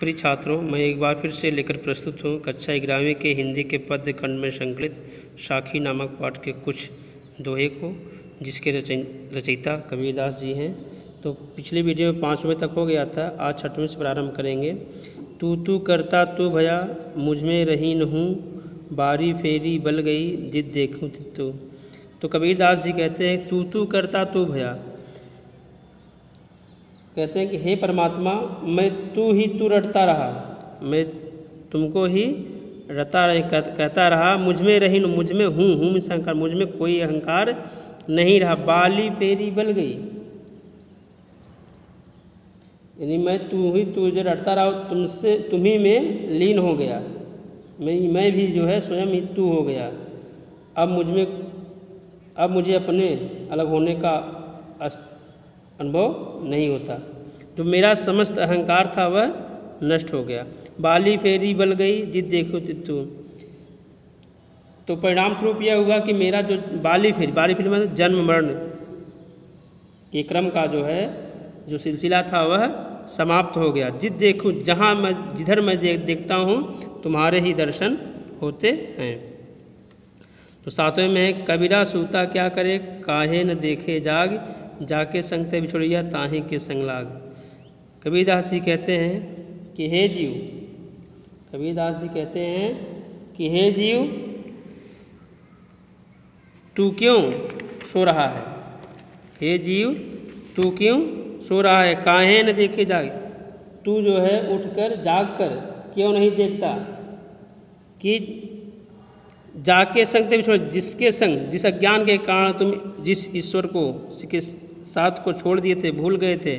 प्रिय छात्रों, मैं एक बार फिर से लेकर प्रस्तुत हूँ कक्षा 11वीं के हिंदी के पद्य खंड में संकलित साखी नामक पाठ के कुछ दोहे को, जिसके रचयिता कबीरदास जी हैं। तो पिछले वीडियो में 5वें तक हो गया था, आज 6वें से प्रारंभ करेंगे। तू करता तू भया मुझ में रही न हूँ, बारी फेरी बल गई जिद देखूँ तित्तू। तो कबीरदास जी कहते हैं तू करता तू भया, कहते हैं कि हे परमात्मा, मैं तू रटता रहा, मैं तुमको ही कहता रहा, मुझ में रही न, मुझ में हूँ में अहंकार, मुझ में कोई अहंकार नहीं रहा। बाली फेरी बल गई, यानी मैं तू जो रटता रहा तुमसे, तुम्ही में लीन हो गया, मैं भी जो है स्वयं ही तू हो गया। अब मुझे अपने अलग होने का अनुभव नहीं होता, जो मेरा समस्त अहंकार था वह नष्ट हो गया। बाली फेरी बल गई जिद देखो तित्तू। तो परिणाम स्वरूप यह हुआ कि मेरा जो बाली फेरी मतलब जन्म मरण के क्रम का जो सिलसिला था वह समाप्त हो गया। जिद देखूँ, जिधर मैं देखता हूँ तुम्हारे ही दर्शन होते हैं। तो 7वें में है कबीरा सूता क्या करे, काहे न देखे जाग, जाके संग ते बिछोड़िया ताहे के संग लाग। कबीरदास जी कहते हैं कि हे जीव, कबीरदास जी कहते हैं कि हे जीव, तू क्यों सो रहा है, हे जीव तू क्यों सो रहा है, काहे न देखे जाग। तू जो है उठकर जाग कर क्यों नहीं देखता कि जाके संग ते बिछोड़, जिसके संग, जिस अज्ञान के कारण तुम जिस ईश्वर को के साथ को छोड़ दिए थे, भूल गए थे,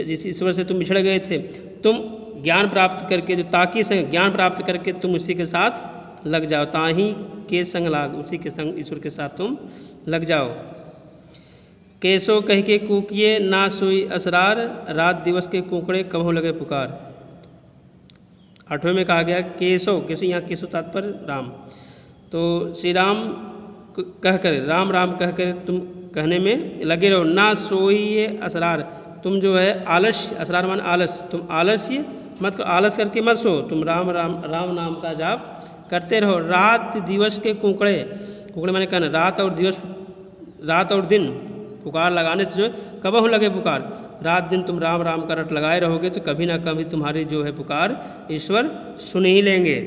जिस ईश्वर से तुम बिछड़ गए थे, तुम ज्ञान प्राप्त करके, जो ताकि संग ज्ञान प्राप्त करके तुम उसी के साथ लग जाओ, ताही के संग लाग, उसी के संग ईश्वर के साथ तुम लग जाओ। कैसो कह के कूकिए ना सोई असरार, रात दिवस के कुकड़े कबहू लगे पुकार। 8वें में कहा गया केसो यहाँ केसो तात्पर्य राम। तो श्री राम कहकर, राम कहकर तुम कहने में लगे रहो। ना सोइए असरार, तुम जो है आलस्य, असरार मान आलस, तुम आलस्य मत, आलस करके मत सो, तुम राम नाम का जाप करते रहो। रात दिवस के कुकड़े माने कहना रात और दिन पुकार लगाने से जो कबहू लगे पुकार, रात दिन तुम राम का रट लगाए रहोगे तो कभी ना कभी तुम्हारी जो है पुकार ईश्वर सुन ही लेंगे।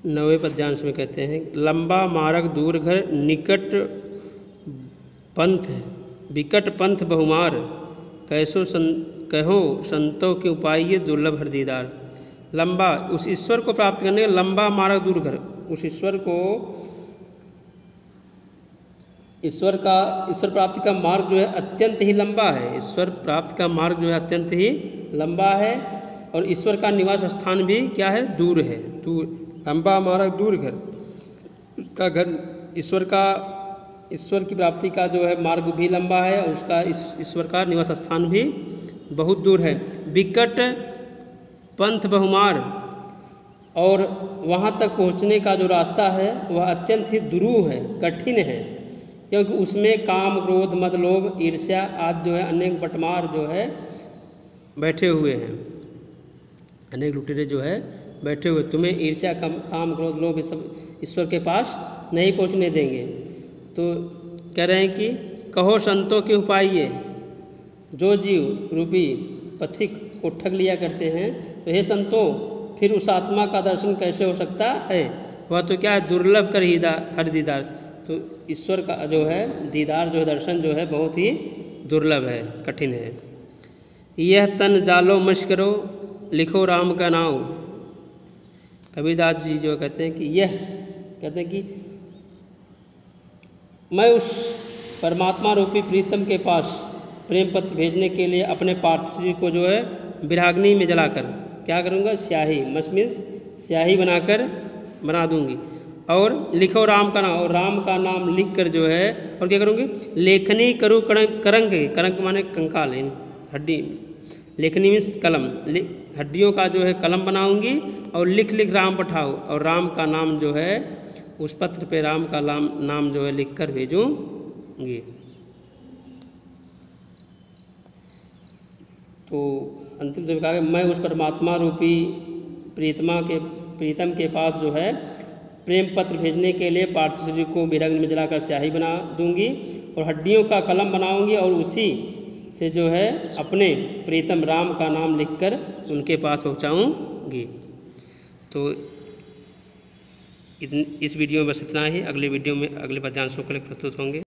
9वें पद्यांश में कहते हैं लंबा मार्ग दूर घर, निकट पंथ विकट पंथ बहुमार, कहो संतों के उपाय ये दुर्लभ हर दीदार। लंबा, उस ईश्वर को प्राप्त करने का लंबा मार्ग दूर घर, उस ईश्वर प्राप्ति का मार्ग जो है अत्यंत ही लंबा है। ईश्वर प्राप्ति का मार्ग जो है अत्यंत ही लंबा है, और ईश्वर का निवास स्थान भी क्या है, दूर है। लंबा मार्ग दूर घर, उसका घर ईश्वर की प्राप्ति का जो है मार्ग भी लंबा है, और उसका ईश्वर का निवास स्थान भी बहुत दूर है। विकट पंथ बहुमार, और वहाँ तक पहुँचने का जो रास्ता है वह अत्यंत ही दुरूह है, कठिन है, क्योंकि उसमें काम क्रोध मद लोभ ईर्ष्या आदि जो है अनेक बटमार जो है बैठे हुए हैं, अनेक लुटेरे जो है बैठे हुए, तुम्हें ईर्ष्या काम क्रोध लोभ सब ईश्वर के पास नहीं पहुंचने देंगे। तो कह रहे हैं कि कहो संतों के उपाय ये, जो जीव रूपी पथिक को ठग लिया करते हैं, तो हे संतों, फिर उस आत्मा का दर्शन कैसे हो सकता है, वह तो क्या है दुर्लभ कर हर दीदार। तो ईश्वर का जो है दीदार जो है दर्शन जो है बहुत ही दुर्लभ है, कठिन है। यह तन जालो मश करो, लिखो राम का नाम। कबीरदास जी जो कहते हैं कि मैं उस परमात्मा रूपी प्रीतम के पास प्रेम पत्र भेजने के लिए अपने पार्थी को जो है विराग्नि में जलाकर क्या करूँगा, स्याही मीन्स स्याही बना दूंगी, और लिखो राम का नाम, और राम का नाम लिख कर जो है और क्या करूँगी, लेखनी करूँ करंग माने कंकाल, हड्डी, लेखनी मीन्स कलम, हड्डियों का जो है कलम बनाऊंगी, और लिख राम पठाओ, और राम का नाम जो है उस पत्र पे राम का नाम जो है लिख कर भेजूँगी। तो अंतिम में कहा कि मैं उस परमात्मा रूपी प्रीतम के पास जो है प्रेम पत्र भेजने के लिए पार्थिव शरीर को विरग्न में जलाकर स्याही बना दूंगी और हड्डियों का कलम बनाऊंगी और उसी से जो है अपने प्रीतम राम का नाम लिखकर उनके पास पहुंचाऊंगी। तो इस वीडियो में बस इतना ही। अगले वीडियो में अगले पद्यांशों के लिए प्रस्तुत होंगे।